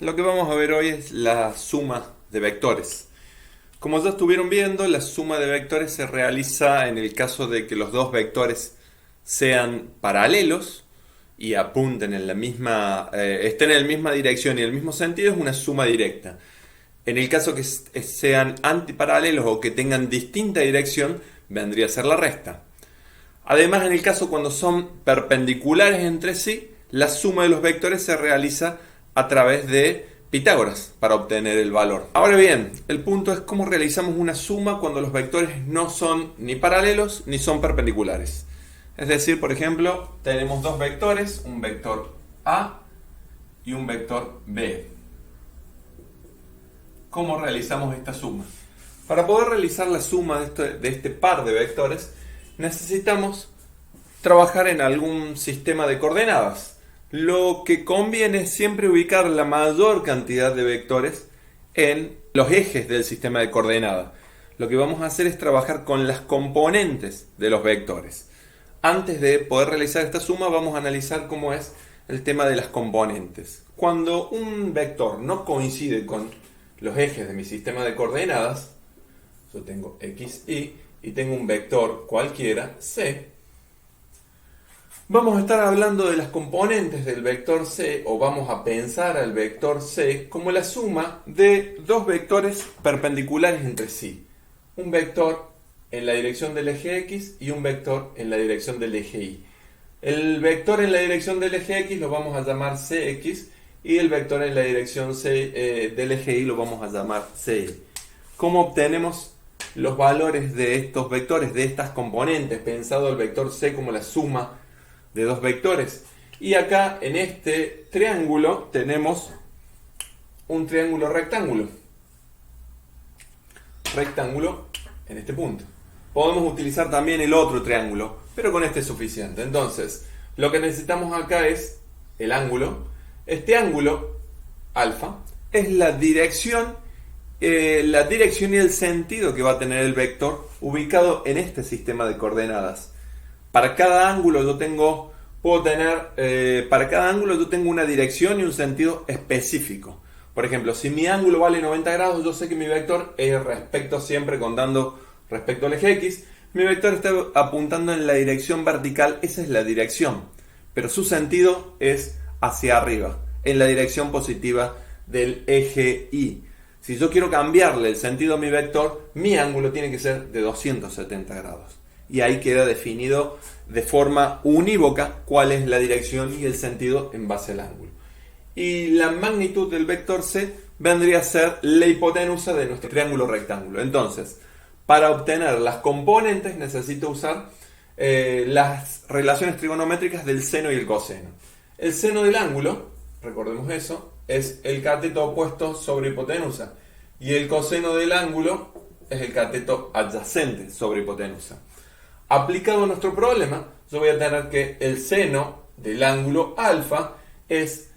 Lo que vamos a ver hoy es la suma de vectores. Como ya estuvieron viendo, la suma de vectores se realiza en el caso de que los dos vectores sean paralelos y apunten en la misma, estén en la misma dirección y en el mismo sentido, es una suma directa. En el caso que sean antiparalelos o que tengan distinta dirección, vendría a ser la resta. Además, en el caso cuando son perpendiculares entre sí, la suma de los vectores se realiza a través de Pitágoras para obtener el valor. Ahora bien, el punto es cómo realizamos una suma cuando los vectores no son ni paralelos ni son perpendiculares. Es decir, por ejemplo, tenemos dos vectores, un vector A y un vector B. ¿Cómo realizamos esta suma? Para poder realizar la suma de este par de vectores, necesitamos trabajar en algún sistema de coordenadas. Lo que conviene es siempre ubicar la mayor cantidad de vectores en los ejes del sistema de coordenadas. Lo que vamos a hacer es trabajar con las componentes de los vectores. Antes de poder realizar esta suma, vamos a analizar cómo es el tema de las componentes. Cuando un vector no coincide con los ejes de mi sistema de coordenadas, yo tengo x, y tengo un vector cualquiera, c, vamos a estar hablando de las componentes del vector c, o vamos a pensar al vector c como la suma de dos vectores perpendiculares entre sí. Un vector en la dirección del eje x y un vector en la dirección del eje y. El vector en la dirección del eje x lo vamos a llamar cx y el vector en la dirección del eje y lo vamos a llamar cy. ¿Cómo obtenemos los valores de estos vectores, de estas componentes? Pensado el vector c como la suma de dos vectores. Y acá en este triángulo tenemos un triángulo rectángulo. Rectángulo en este punto. Podemos utilizar también el otro triángulo, pero con este es suficiente. Entonces, lo que necesitamos acá es el ángulo. Este ángulo, alfa, es la dirección y el sentido que va a tener el vector ubicado en este sistema de coordenadas. Para cada ángulo yo tengo una dirección y un sentido específico. Por ejemplo, si mi ángulo vale 90 grados, yo sé que mi vector es siempre contando respecto al eje x, mi vector está apuntando en la dirección vertical, esa es la dirección, pero su sentido es hacia arriba, en la dirección positiva del eje y. Si yo quiero cambiarle el sentido a mi vector, mi ángulo tiene que ser de 270 grados. Y ahí queda definido de forma unívoca cuál es la dirección y el sentido en base al ángulo. Y la magnitud del vector c vendría a ser la hipotenusa de nuestro triángulo rectángulo. Entonces, para obtener las componentes necesito usar las relaciones trigonométricas del seno y el coseno. El seno del ángulo, recordemos eso, es el cateto opuesto sobre hipotenusa. Y el coseno del ángulo es el cateto adyacente sobre hipotenusa. Aplicado a nuestro problema, yo voy a tener que el seno del ángulo alfa es,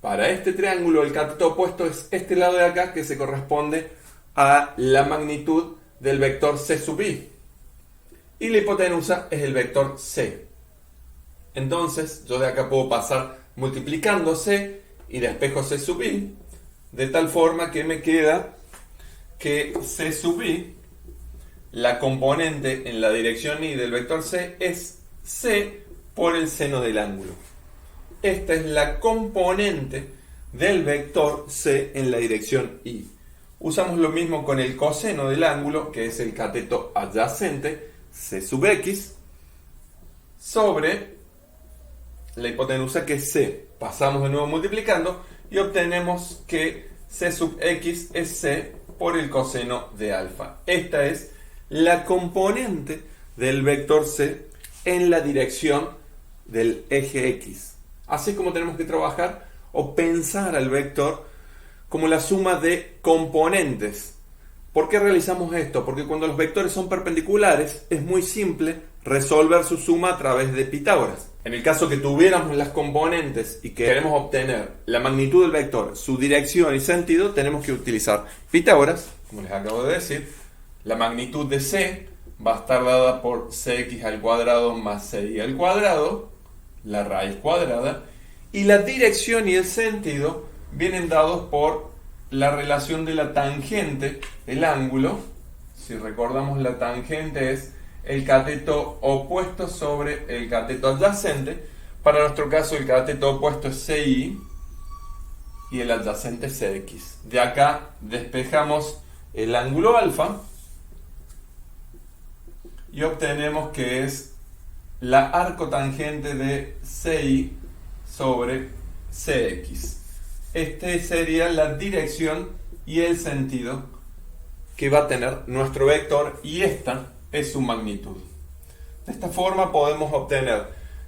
para este triángulo, el cateto opuesto es este lado de acá, que se corresponde a la magnitud del vector c sub i. Y la hipotenusa es el vector c. Entonces, yo de acá puedo pasar multiplicando c y despejo c sub i, de tal forma que me queda que c sub i, la componente en la dirección y del vector c, es c por el seno del ángulo. Esta es la componente del vector c en la dirección y. Usamos lo mismo con el coseno del ángulo, que es el cateto adyacente, c sub x, sobre la hipotenusa, que es c. Pasamos de nuevo multiplicando y obtenemos que c sub x es c por el coseno de alfa. Esta es la componente del vector c en la dirección del eje x. Así es como tenemos que trabajar o pensar al vector como la suma de componentes. ¿Por qué realizamos esto? Porque cuando los vectores son perpendiculares es muy simple resolver su suma a través de Pitágoras. En el caso que tuviéramos las componentes y que queremos obtener la magnitud del vector, su dirección y sentido, tenemos que utilizar Pitágoras, como les acabo de decir. La magnitud de c va a estar dada por cx al cuadrado más cy al cuadrado, la raíz cuadrada, y la dirección y el sentido vienen dados por la relación de la tangente del ángulo. Si recordamos, la tangente es el cateto opuesto sobre el cateto adyacente. Para nuestro caso, el cateto opuesto es CI y el adyacente es CX. De acá despejamos el ángulo alfa y obtenemos que es la arcotangente de CI sobre CX. Este sería la dirección y el sentido que va a tener nuestro vector, y esta es su magnitud. De esta forma podemos obtener,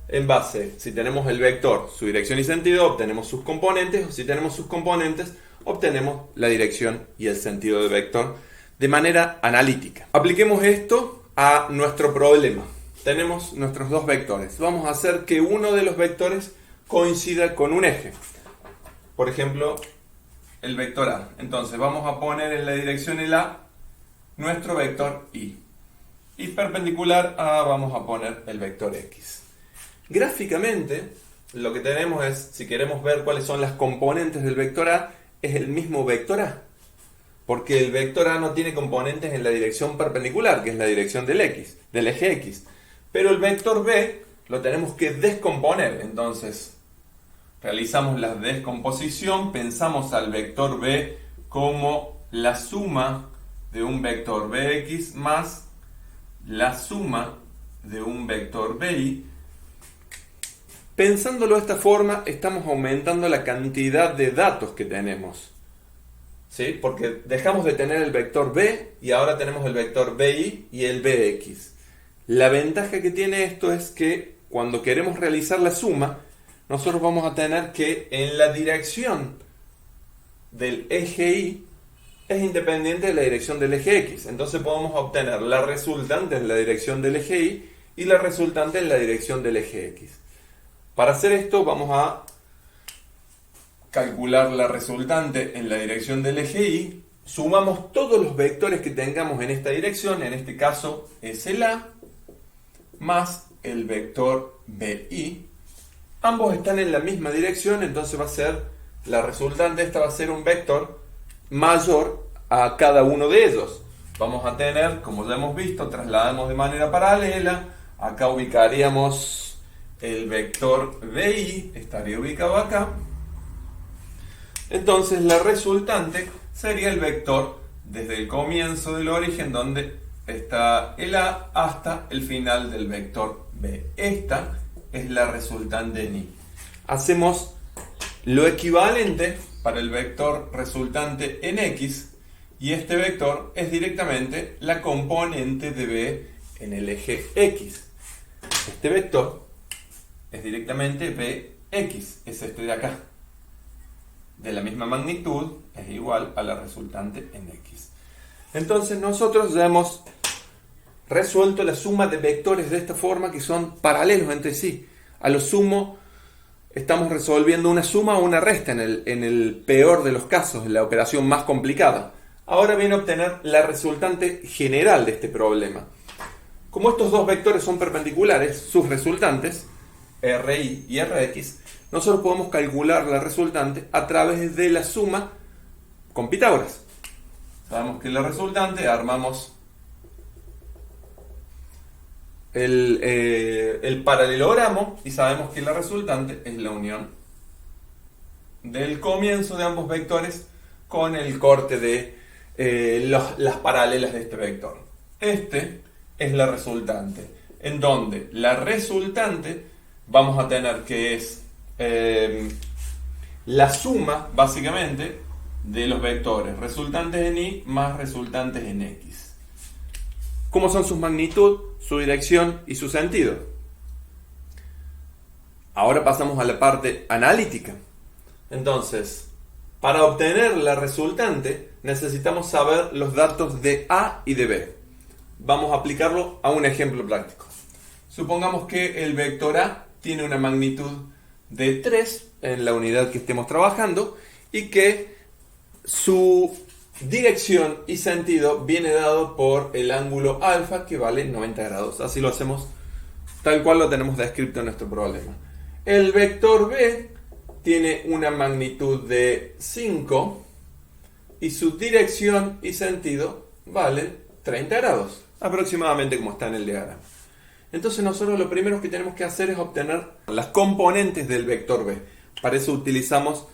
en base, si tenemos el vector, su dirección y sentido, obtenemos sus componentes, o si tenemos sus componentes, obtenemos la dirección y el sentido del vector de manera analítica. Apliquemos esto a nuestro problema. Tenemos nuestros dos vectores. Vamos a hacer que uno de los vectores coincida con un eje. Por ejemplo, el vector A. Entonces vamos a poner en la dirección el A nuestro vector Y. Y perpendicular a vamos a poner el vector X. Gráficamente, lo que tenemos es, si queremos ver cuáles son las componentes del vector A, es el mismo vector A. Porque el vector A no tiene componentes en la dirección perpendicular, que es la dirección del eje X. Pero el vector B lo tenemos que descomponer. Entonces, realizamos la descomposición, pensamos al vector B como la suma de un vector Bx más la suma de un vector Bi. Pensándolo de esta forma, estamos aumentando la cantidad de datos que tenemos. ¿Sí? Porque dejamos de tener el vector B y ahora tenemos el vector BI y el BX. La ventaja que tiene esto es que cuando queremos realizar la suma, nosotros vamos a tener que en la dirección del eje Y es independiente de la dirección del eje X. Entonces podemos obtener la resultante en la dirección del eje Y y la resultante en la dirección del eje X. Para hacer esto vamos a calcular la resultante en la dirección del eje Y, sumamos todos los vectores que tengamos en esta dirección, en este caso es el A, más el vector BI. Ambos están en la misma dirección, entonces va a ser la resultante, esta va a ser un vector mayor a cada uno de ellos. Vamos a tener, como ya hemos visto, trasladamos de manera paralela, acá ubicaríamos el vector BI, estaría ubicado acá. Entonces la resultante sería el vector desde el comienzo del origen donde está el A hasta el final del vector B. Esta es la resultante en Y. Hacemos lo equivalente para el vector resultante en X y este vector es directamente la componente de B en el eje X. Este vector es directamente Bx, es este de acá. De la misma magnitud, es igual a la resultante en X. Entonces nosotros ya hemos resuelto la suma de vectores de esta forma que son paralelos entre sí. A lo sumo estamos resolviendo una suma o una resta en el peor de los casos, en la operación más complicada. Ahora viene a obtener la resultante general de este problema. Como estos dos vectores son perpendiculares, sus resultantes, RI y RX, nosotros podemos calcular la resultante a través de la suma con Pitágoras. Sabemos que la resultante, armamos el paralelogramo y sabemos que la resultante es la unión del comienzo de ambos vectores con el corte de las paralelas de este vector. Este es la resultante, en donde la resultante vamos a tener que es la suma, básicamente, de los vectores resultantes en Y más resultantes en X. ¿Cómo son sus magnitud, su dirección y su sentido? Ahora pasamos a la parte analítica. Entonces, para obtener la resultante, necesitamos saber los datos de A y de B. Vamos a aplicarlo a un ejemplo práctico. Supongamos que el vector A tiene una magnitud de 3 en la unidad que estemos trabajando y que su dirección y sentido viene dado por el ángulo alfa que vale 90 grados. Así lo hacemos tal cual lo tenemos descrito en nuestro problema. El vector B tiene una magnitud de 5 y su dirección y sentido valen 30 grados, aproximadamente como está en el diagrama. Entonces nosotros lo primero que tenemos que hacer es obtener las componentes del vector B. Para eso utilizamos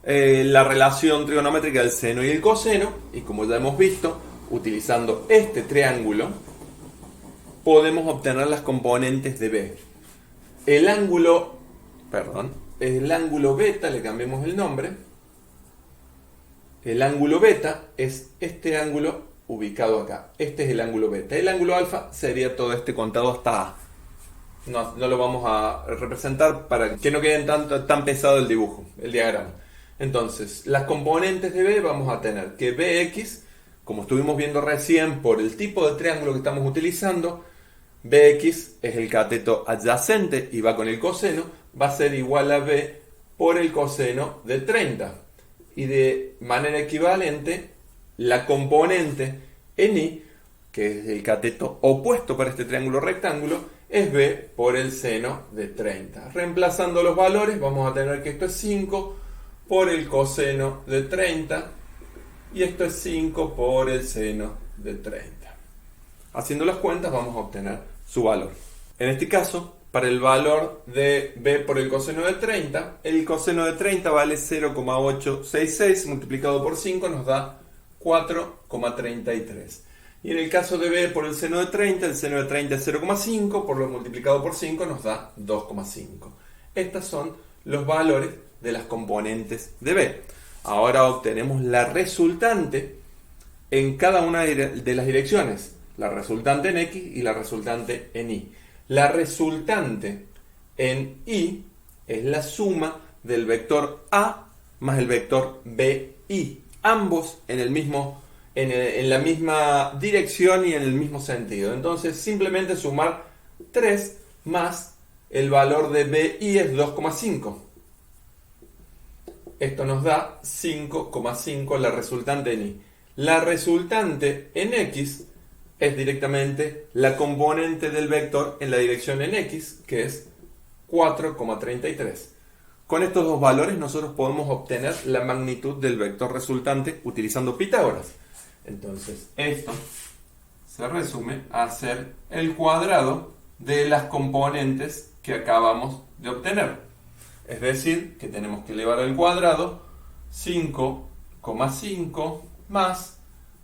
la relación trigonométrica del seno y el coseno, y como ya hemos visto, utilizando este triángulo podemos obtener las componentes de B. El ángulo beta, le cambiamos el nombre. El ángulo beta es este ángulo ubicado acá. Este es el ángulo beta. El ángulo alfa sería todo este contado hasta A. No lo vamos a representar para que no quede tan pesado el dibujo, el diagrama. Entonces, las componentes de B vamos a tener que Bx, como estuvimos viendo recién por el tipo de triángulo que estamos utilizando, Bx es el cateto adyacente y va con el coseno, va a ser igual a B por el coseno de 30. Y de manera equivalente, la componente en I, que es el cateto opuesto para este triángulo rectángulo, es B por el seno de 30. Reemplazando los valores, vamos a tener que esto es 5 por el coseno de 30 y esto es 5 por el seno de 30. Haciendo las cuentas vamos a obtener su valor. En este caso, para el valor de B por el coseno de 30, el coseno de 30 vale 0,866 multiplicado por 5 nos da 4,33. Y en el caso de B por el seno de 30, el seno de 30 es 0,5, por lo multiplicado por 5 nos da 2,5. Estos son los valores de las componentes de B. Ahora obtenemos la resultante en cada una de las direcciones. La resultante en X y la resultante en Y. La resultante en Y es la suma del vector A más el vector BI. Ambos en la misma dirección y en el mismo sentido. Entonces simplemente sumar 3 más el valor de BI es 2,5. Esto nos da 5,5 la resultante en Y. La resultante en X es directamente la componente del vector en la dirección en X, que es 4,33. Con estos dos valores nosotros podemos obtener la magnitud del vector resultante utilizando Pitágoras. Entonces esto se resume a ser el cuadrado de las componentes que acabamos de obtener. Es decir, que tenemos que elevar al cuadrado 5,5 más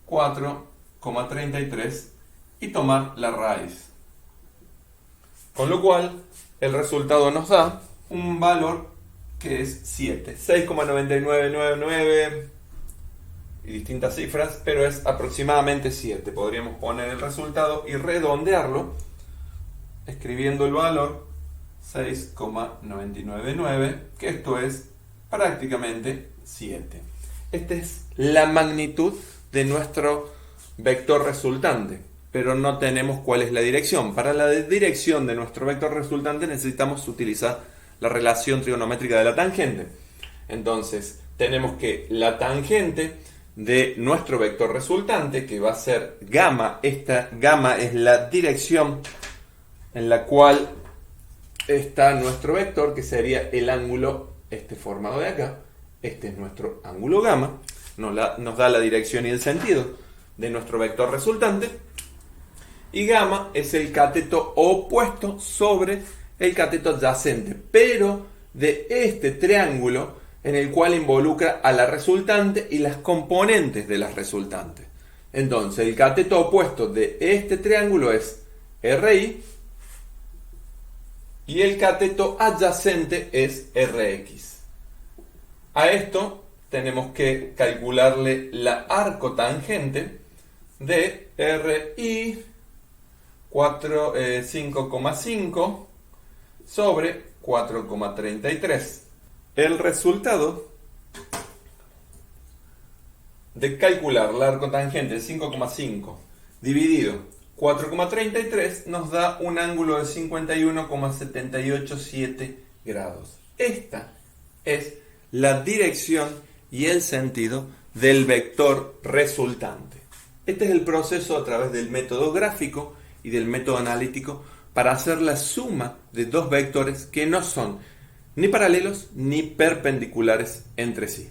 4,33 y tomar la raíz. Con lo cual, el resultado nos da un valor que es 7. 6,9999 y distintas cifras, pero es aproximadamente 7. Podríamos poner el resultado y redondearlo escribiendo el valor 6,999, que esto es prácticamente 7. Esta es la magnitud de nuestro vector resultante, pero no tenemos cuál es la dirección. Para la dirección de nuestro vector resultante necesitamos utilizar la relación trigonométrica de la tangente. Entonces, tenemos que la tangente de nuestro vector resultante, que va a ser gamma, esta gamma es la dirección en la cual está nuestro vector, que sería el ángulo formado de acá. Este es nuestro ángulo gamma, nos da la dirección y el sentido de nuestro vector resultante. Y gamma es el cateto opuesto sobre el cateto adyacente, pero de este triángulo en el cual involucra a la resultante y las componentes de las resultantes. Entonces, el cateto opuesto de este triángulo es RI y el cateto adyacente es RX. A esto tenemos que calcularle la arcotangente de RI 5,5 sobre 4,33. El resultado de calcular la arcotangente de 5,5 dividido 4,33 nos da un ángulo de 51,787 grados. Esta es la dirección y el sentido del vector resultante. Este es el proceso a través del método gráfico y del método analítico para hacer la suma de dos vectores que no son ni paralelos ni perpendiculares entre sí.